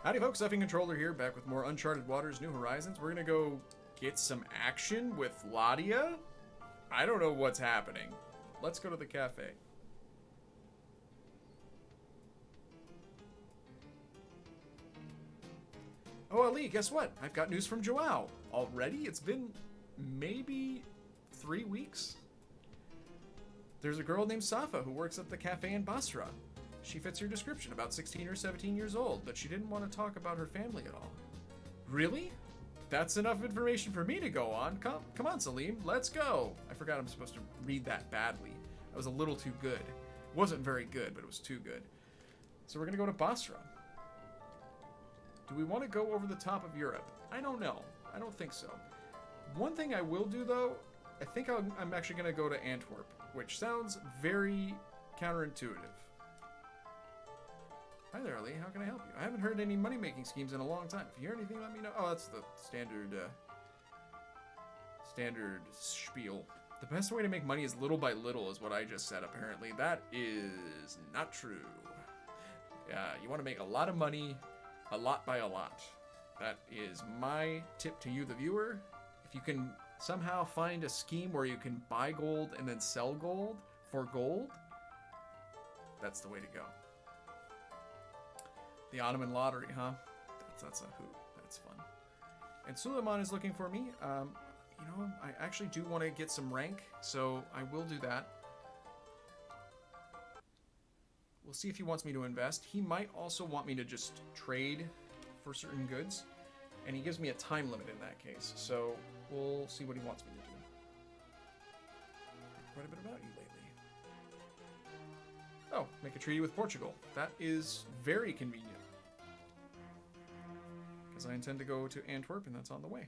Howdy folks, Effing Controller here, back with more Uncharted Waters, New Horizons. We're gonna go get some action with Ladia? I don't know what's happening. Let's go to the cafe. Oh, Ali, guess what? I've got news from Joao. Already? It's been maybe 3 weeks? There's a girl named Safa who works at the cafe in Basra. She fits your description, about 16 or 17 years old, but she didn't want to talk about her family at all. Really? That's enough information for me to go on. Come on, Salim, let's go. I forgot I'm supposed to read that badly. That was a little too good. It wasn't very good, but it was too good. So we're going to go to Basra. Do we want to go over the top of Europe? I don't know. I don't think so. One thing I will do, though, I think I'm actually going to go to Antwerp, which sounds very counterintuitive. Hi there, Ali. How can I help you? I haven't heard any money-making schemes in a long time. If you hear anything, let me know. Oh, that's the standard spiel. The best way to make money is little by little, is what I just said, apparently. That is not true. You want to make a lot of money, a lot by a lot. That is my tip to you, the viewer. If you can somehow find a scheme where you can buy gold and then sell gold for gold, that's the way to go. The Ottoman lottery, huh? That's a hoot. That's fun. And Suleiman is looking for me. You know, I actually do want to get some rank, so I will do that. We'll see if he wants me to invest. He might also want me to just trade for certain goods, and he gives me a time limit in that case. So we'll see what he wants me to do. Quite a bit about you lately. Oh, make a treaty with Portugal. That is very convenient. Because I intend to go to Antwerp, and that's on the way.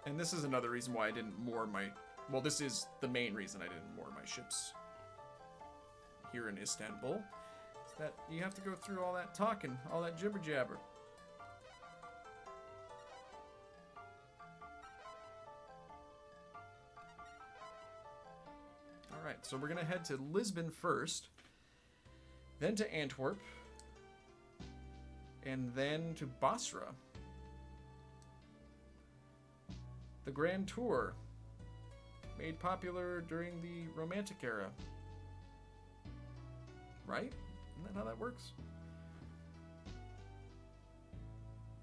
And this is another reason why I didn't moor my... Well, this is the main reason I didn't moor my ships here in Istanbul. Is that you have to go through all that talking, all that jibber-jabber. Alright, so we're going to head to Lisbon first, then to Antwerp, and then to Basra. The Grand Tour, made popular during the Romantic era. Right? Isn't that how that works?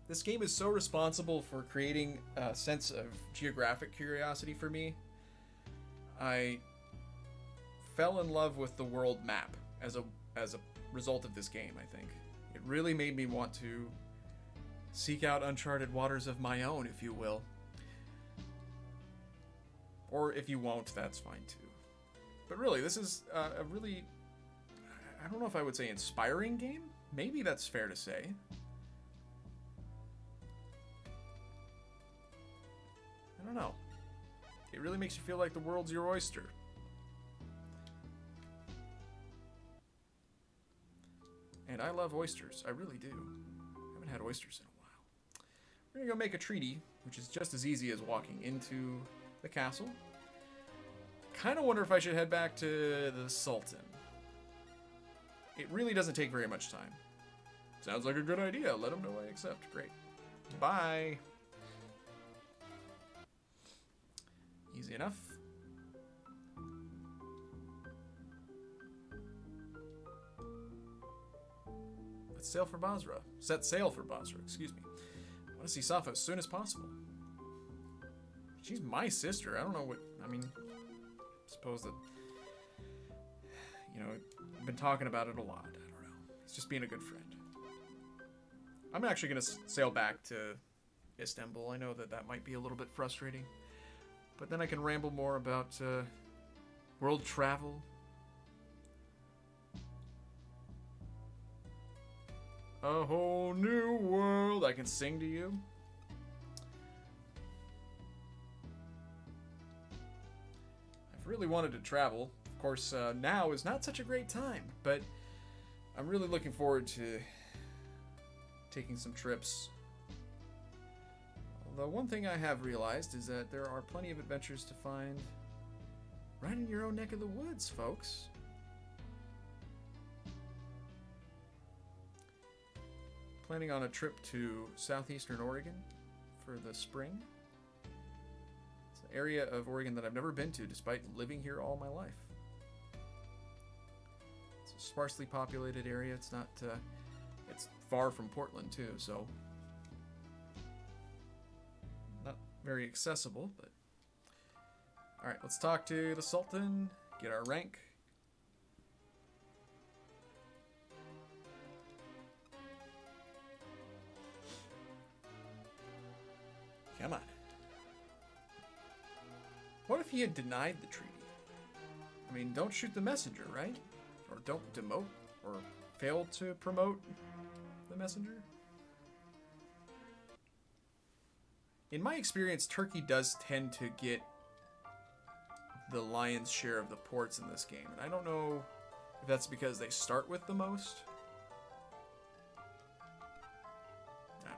This game is so responsible for creating a sense of geographic curiosity for me. I fell in love with the world map as a result of this game, I think. It really made me want to seek out uncharted waters of my own, if you will. Or if you won't, that's fine too. But really, this is a really, I don't know if I would say inspiring game. Maybe that's fair to say. I don't know. It really makes you feel like the world's your oyster. And I love oysters. I really do. I haven't had oysters in a while. We're going to go make a treaty, which is just as easy as walking into the castle. Kind of wonder if I should head back to the Sultan. It really doesn't take very much time. Sounds like a good idea. Let him know I accept. Great. Bye. Easy enough. Let's sail for Basra. Set sail for Basra, excuse me. I want to see Safa as soon as possible. She's my sister. I don't know what... I mean, I suppose that... You know, I've been talking about it a lot. I don't know. It's just being a good friend. I'm actually going to sail back to Istanbul. I know that that might be a little bit frustrating. But then I can ramble more about world travel. A whole new world I can sing to you. I've really wanted to travel. Of course, now is not such a great time, but I'm really looking forward to taking some trips. Although one thing I have realized is that there are plenty of adventures to find Right in your own neck of the woods, folks. Planning on a trip to southeastern Oregon for the spring. It's an area of Oregon that I've never been to despite living here all my life. It's a sparsely populated area. It's not, it's far from Portland too, so not very accessible, but all right, let's talk to the Sultan, get our rank. Come on. What if he had denied the treaty? I mean, don't shoot the messenger, right? Or don't demote, or fail to promote the messenger? In my experience, Turkey does tend to get the lion's share of the ports in this game. And I don't know if that's because they start with the most. I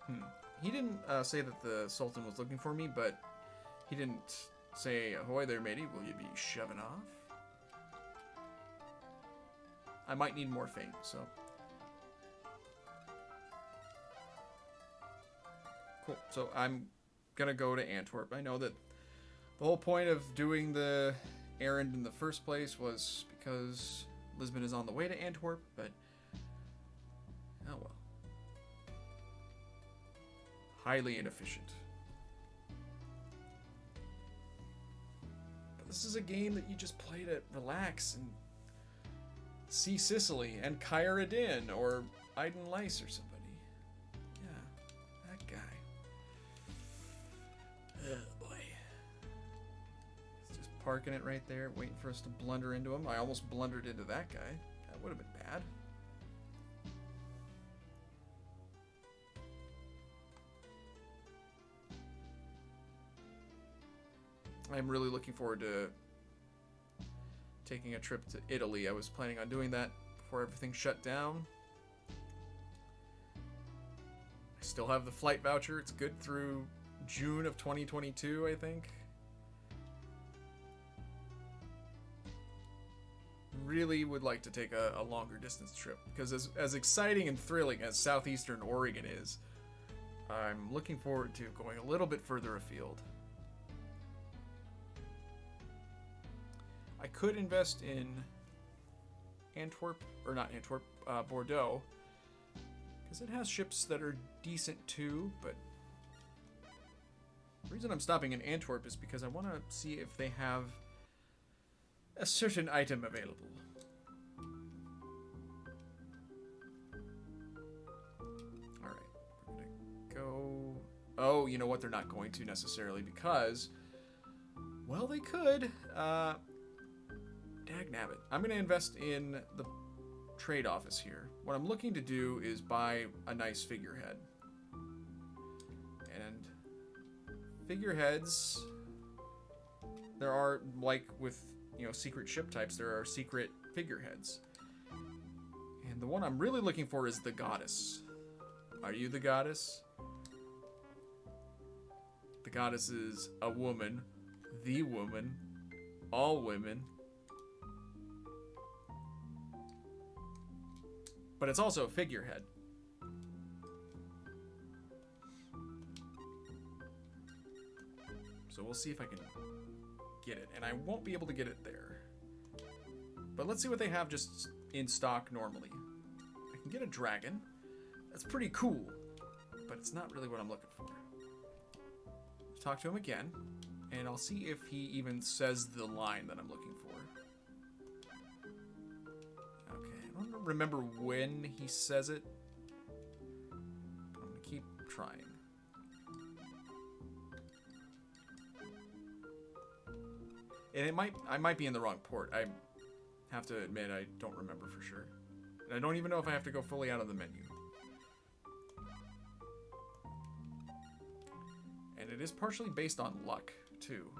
don't know. He didn't say that the Sultan was looking for me, but he didn't say, ahoy there, matey, will you be shoving off? I might need more fame, so... Cool. So I'm gonna go to Antwerp. I know that the whole point of doing the errand in the first place was because Lisbon is on the way to Antwerp, but oh well. Highly inefficient. But this is a game that you just play to relax and see Sicily and Kyra Din or Aiden Lice or somebody. Yeah, that guy. Oh boy. He's just parking it right there, waiting for us to blunder into him. I almost blundered into that guy. That would have been bad. I'm really looking forward to taking a trip to Italy. I was planning on doing that before everything shut down. I still have the flight voucher. It's good through June of 2022, I think. Really would like to take a longer distance trip, because as exciting and thrilling as southeastern Oregon is, I'm looking forward to going a little bit further afield. I could invest in Antwerp, or not Antwerp, Bordeaux, because it has ships that are decent too, but the reason I'm stopping in Antwerp is because I want to see if they have a certain item available. Alright, we're gonna go... Oh, you know what? They're not going to necessarily, because... Well, they could. Dagnabbit. I'm going to invest in the trade office here. What I'm looking to do is buy a nice figurehead. And figureheads, there are, like with, you know, secret ship types, there are secret figureheads. And the one I'm really looking for is the goddess. Are you the goddess? The goddess is a woman, the woman, all women. But it's also a figurehead. So we'll see if I can get it. And I won't be able to get it there. But let's see what they have just in stock normally. I can get a dragon. That's pretty cool. But it's not really what I'm looking for. Talk to him again. And I'll see if he even says the line that I'm looking for. I don't remember when he says it. I'm gonna keep trying. And I might be in the wrong port. I have to admit I don't remember for sure. And I don't even know if I have to go fully out of the menu. And it is partially based on luck, too.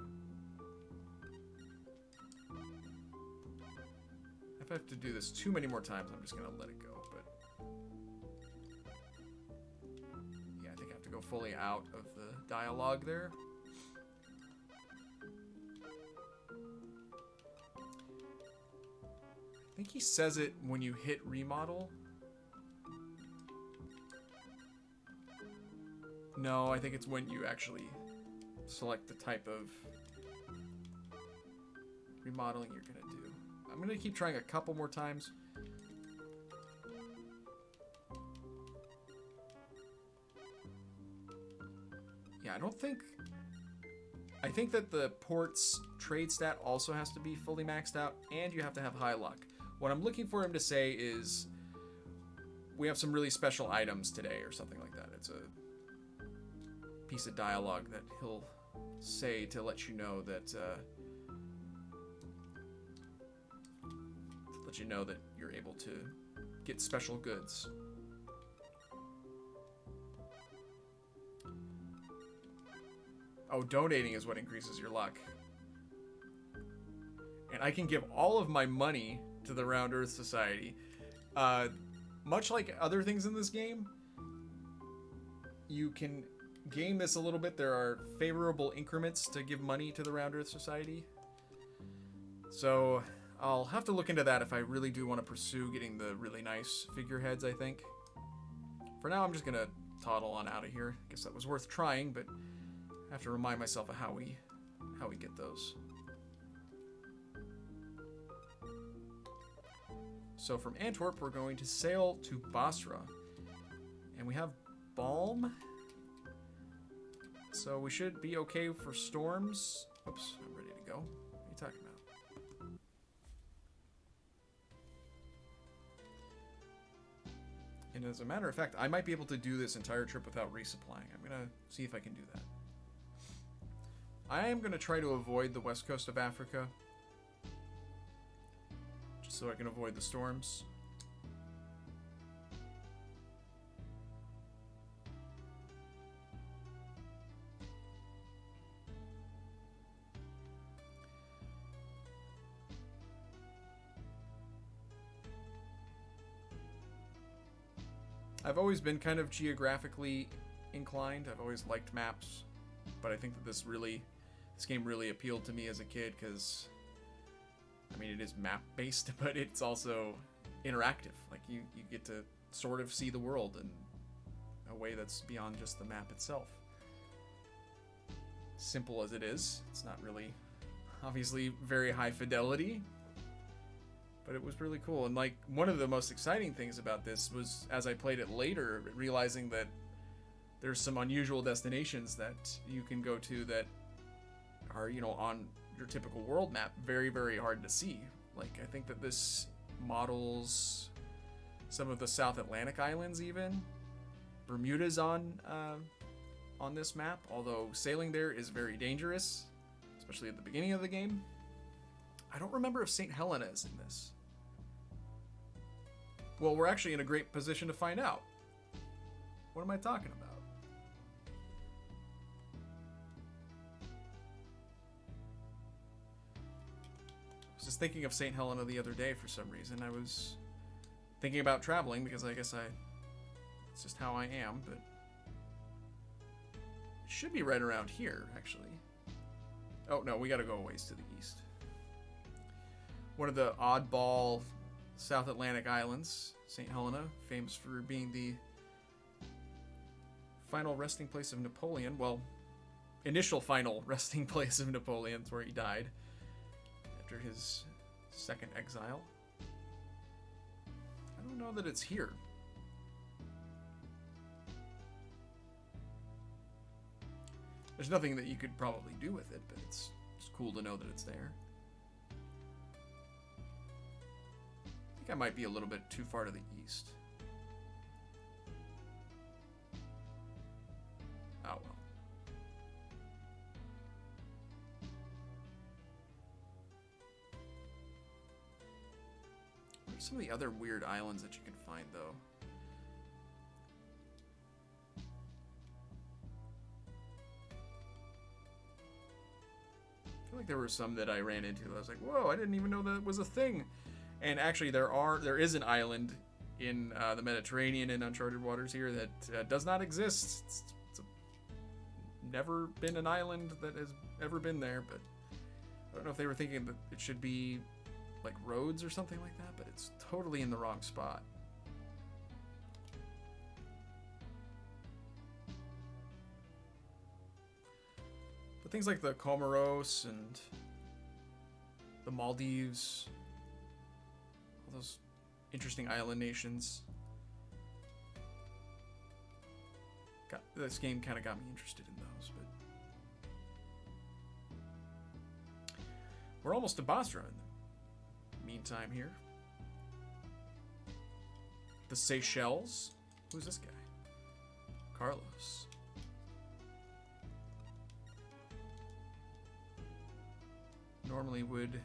If I have to do this too many more times, I'm just going to let it go, but... Yeah, I think I have to go fully out of the dialogue there. I think he says it when you hit remodel. No, I think it's when you actually select the type of remodeling you're going to do. I'm going to keep trying a couple more times. Yeah, I think that the port's trade stat also has to be fully maxed out, and you have to have high luck. What I'm looking for him to say is, we have some really special items today, or something like that. It's a piece of dialogue that he'll say to let you know that, you're able to get special goods. Oh, donating is what increases your luck. And I can give all of my money to the Round Earth Society. Much like other things in this game, you can game this a little bit. There are favorable increments to give money to the Round Earth Society. So I'll have to look into that if I really do want to pursue getting the really nice figureheads, I think. For now, I'm just going to toddle on out of here. Guess that was worth trying, but I have to remind myself of how we get those. So from Antwerp, we're going to sail to Basra. And we have Balm. So we should be okay for storms. Oops, I'm ready to go. What are you talking about? And as a matter of fact, I might be able to do this entire trip without resupplying. I'm going to see if I can do that. I am going to try to avoid the west coast of Africa, just so I can avoid the storms. I've always been kind of geographically inclined. I've always liked maps, but I think that this game really appealed to me as a kid because, I mean, it is map-based, but it's also interactive. Like, you get to sort of see the world in a way that's beyond just the map itself. Simple as it is, it's not really, obviously, very high fidelity, but it was really cool. And, like, one of the most exciting things about this was, as I played it later, realizing that there's some unusual destinations that you can go to that are, you know, on your typical world map, very, very hard to see. Like, I think that this models some of the South Atlantic islands even. Bermuda's on this map, although sailing there is very dangerous, especially at the beginning of the game. I don't remember if St. Helena is in this. Well, we're actually in a great position to find out. What am I talking about? I was just thinking of St. Helena the other day for some reason. I was thinking about traveling because I guess it's just how I am, but it should be right around here, actually. Oh, no, we gotta go a ways to the east. One of the oddball South Atlantic islands, St. Helena, famous for being the final resting place of Napoleon. Well, initial final resting place of Napoleon. It's where he died after his second exile. I don't know that it's here. There's nothing that you could probably do with it, but it's cool to know that it's there. I think I might be a little bit too far to the east. Oh well. What are some of the other weird islands that you can find, though? I feel like there were some that I ran into that I was like, whoa, I didn't even know that was a thing. And actually, there is an island in the Mediterranean in Uncharted waters here that does not exist. It's a never been an island that has ever been there, but I don't know if they were thinking that it should be like roads or something like that, but it's totally in the wrong spot. But things like the Comoros and the Maldives, all those interesting island nations. This game kind of got me interested in those, but we're almost to Basra in the meantime here. The Seychelles. Who's this guy? Carlos. Normally would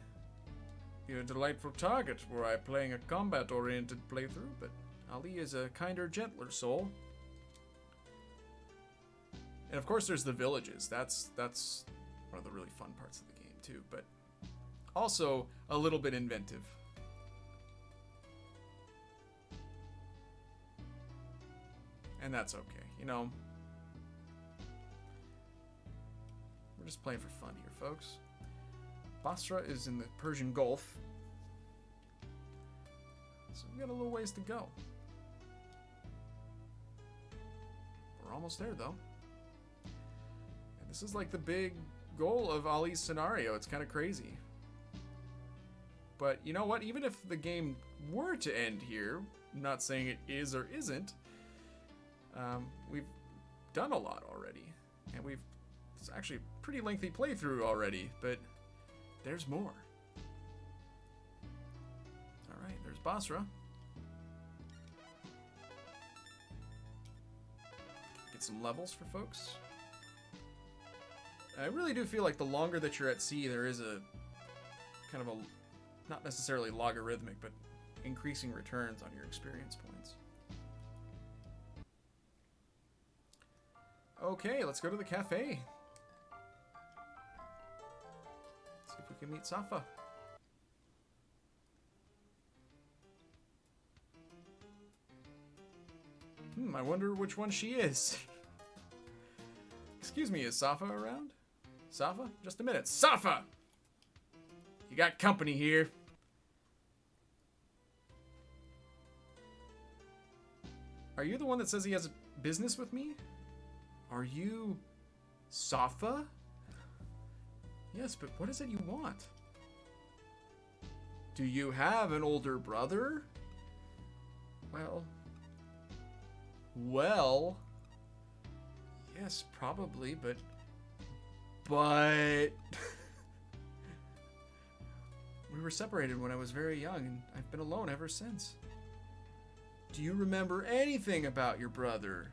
be a delightful target were I playing a combat-oriented playthrough, but Ali is a kinder, gentler soul. And of course there's the villages. That's one of the really fun parts of the game too, but also a little bit inventive. And that's okay, you know. We're just playing for fun here, folks. Basra is in the Persian Gulf, so we got a little ways to go. We're almost there though. This is like the big goal of Ali's scenario. It's kind of crazy. But you know what? Even if the game were to end here, I'm not saying it is or isn't, we've done a lot already. And it's actually a pretty lengthy playthrough already, but there's more. Alright, there's Basra. Get some levels for folks. I really do feel like the longer that you're at sea, there is a kind of a, not necessarily logarithmic, but increasing returns on your experience points. Okay, let's go to the cafe. See if we can meet Safa. I wonder which one she is. Excuse me, is Safa around? Safa? Just a minute. Safa! You got company here. Are you the one that says he has business with me? Are you Safa? Yes, but what is it you want? Do you have an older brother? Well, yes, probably, but we were separated when I was very young, and I've been alone ever since. Do you remember anything about your brother?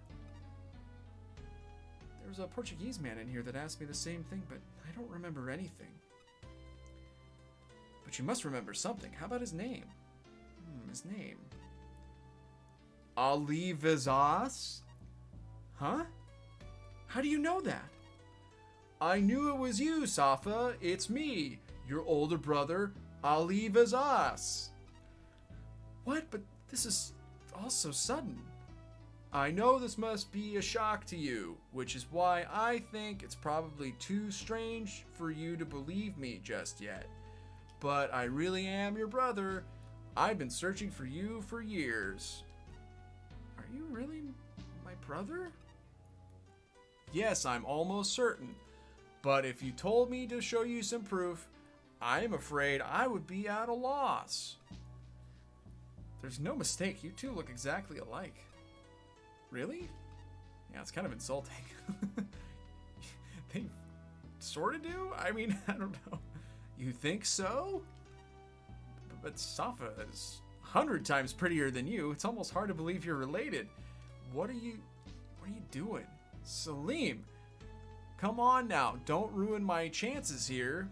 There was a Portuguese man in here that asked me the same thing, but I don't remember anything. But you must remember something. How about his name? His name. Ali Vizas? Huh? How do you know that? I knew it was you, Safa. It's me, your older brother, Ali Vizas. What? But this is all so sudden. I know this must be a shock to you, which is why I think it's probably too strange for you to believe me just yet. But I really am your brother. I've been searching for you for years. Are you really my brother? Yes, I'm almost certain. But if you told me to show you some proof, I am afraid I would be at a loss. There's no mistake. You two look exactly alike. Really? Yeah, it's kind of insulting. They sort of do? I mean, I don't know. You think so? But Safa is 100 times prettier than you. It's almost hard to believe you're related. What are you doing? Salim, come on now. Don't ruin my chances here.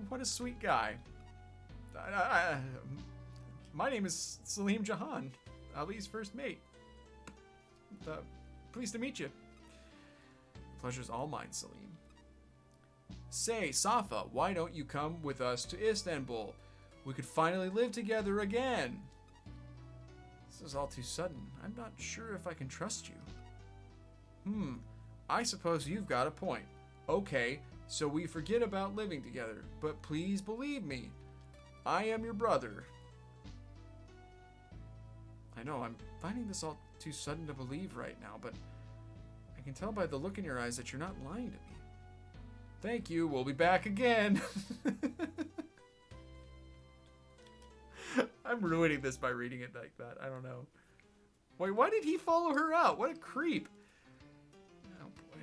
What a sweet guy. My name is Salim Jahan, Ali's first mate. Pleased to meet you. The pleasure's all mine, Salim. Say, Safa, why don't you come with us to Istanbul? We could finally live together again. This is all too sudden. I'm not sure if I can trust you. I suppose you've got a point. Okay, so we forget about living together, but please believe me, I am your brother. I know, I'm finding this all too sudden to believe right now, but I can tell by the look in your eyes that you're not lying to me. Thank you, we'll be back again. I'm ruining this by reading it like that. I don't know. Wait, why did he follow her out? What a creep. Oh, boy.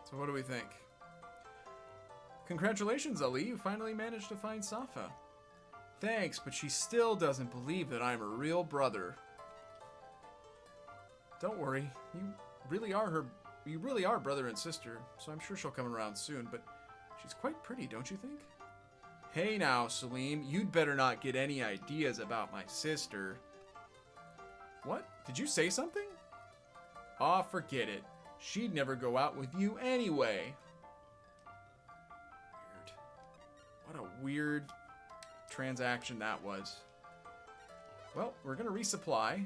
So what do we think? Congratulations, Ali. You finally managed to find Safa. Thanks, but she still doesn't believe that I'm her real brother. Don't worry. You really are brother and sister, so I'm sure she'll come around soon, but she's quite pretty, don't you think? Hey now, Salim, you'd better not get any ideas about my sister. What? Did you say something? Aw, forget it. She'd never go out with you anyway. Weird. What a weird transaction that was. Well, we're gonna resupply.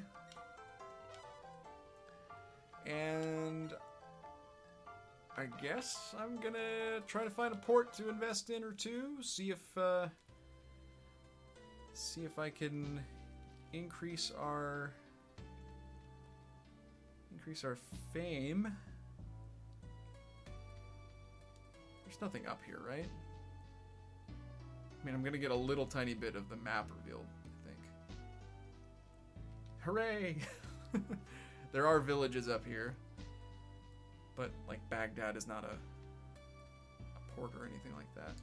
And I guess I'm gonna try to find a port to invest in or two. See if I can increase our fame. There's nothing up here, right? I mean, I'm gonna get a little tiny bit of the map revealed, I think. Hooray! There are villages up here, but like Baghdad is not a port or anything like that.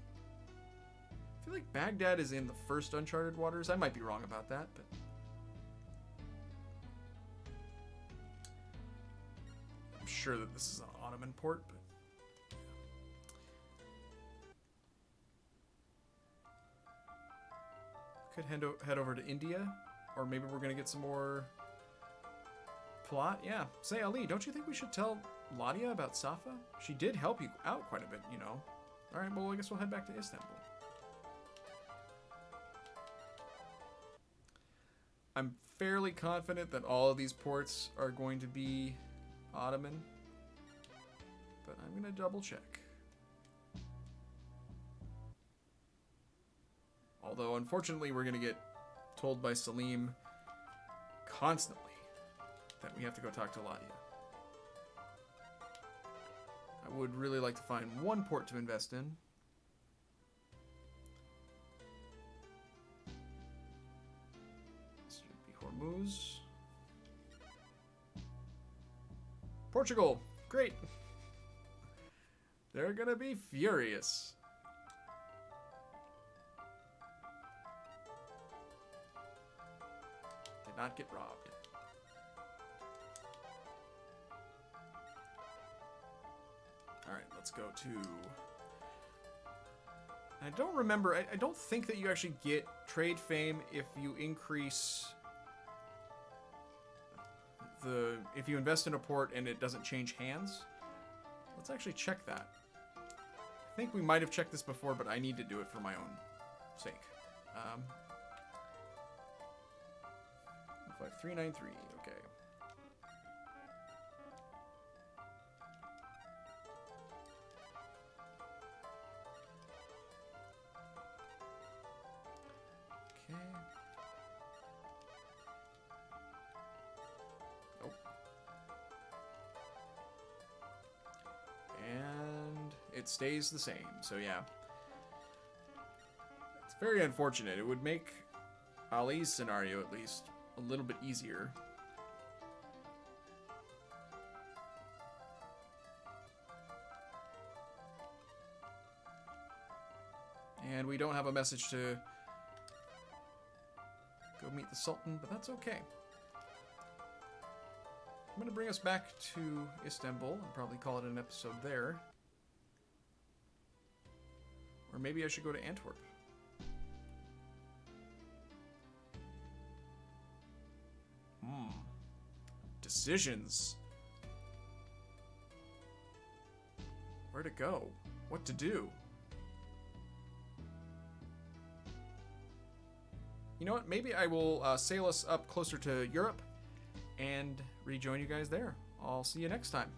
I feel like Baghdad is in the first Uncharted waters. I might be wrong about that, but I'm sure that this is an Ottoman port. But could head over to India, or maybe we're gonna get some more plot. Yeah. Say, Ali, don't you think we should tell Ladia about Safa? She did help you out quite a bit, you know. All right. Well, I guess we'll head back to Istanbul. I'm fairly confident that all of these ports are going to be Ottoman, but I'm gonna double check. Although, unfortunately, we're going to get told by Salim constantly that we have to go talk to Ladia. I would really like to find one port to invest in. This should be Hormuz. Portugal! Great! They're going to be furious. Not get robbed. Alright, let's go to... I don't remember, I don't think that you actually get trade fame if you increase if you invest in a port and it doesn't change hands. Let's actually check that. I think we might have checked this before, but I need to do it for my own sake. 5393, okay. Okay. Oh. And it stays the same, so yeah. It's very unfortunate. It would make Ali's scenario, at least, a little bit easier. And we don't have a message to go meet the Sultan, but that's okay. I'm going to bring us back to Istanbul and probably call it an episode there. Or maybe I should go to Antwerp. Decisions. Where to go? What to do? you know what? Maybe I will sail us up closer to Europe and rejoin you guys there. I'll see you next time.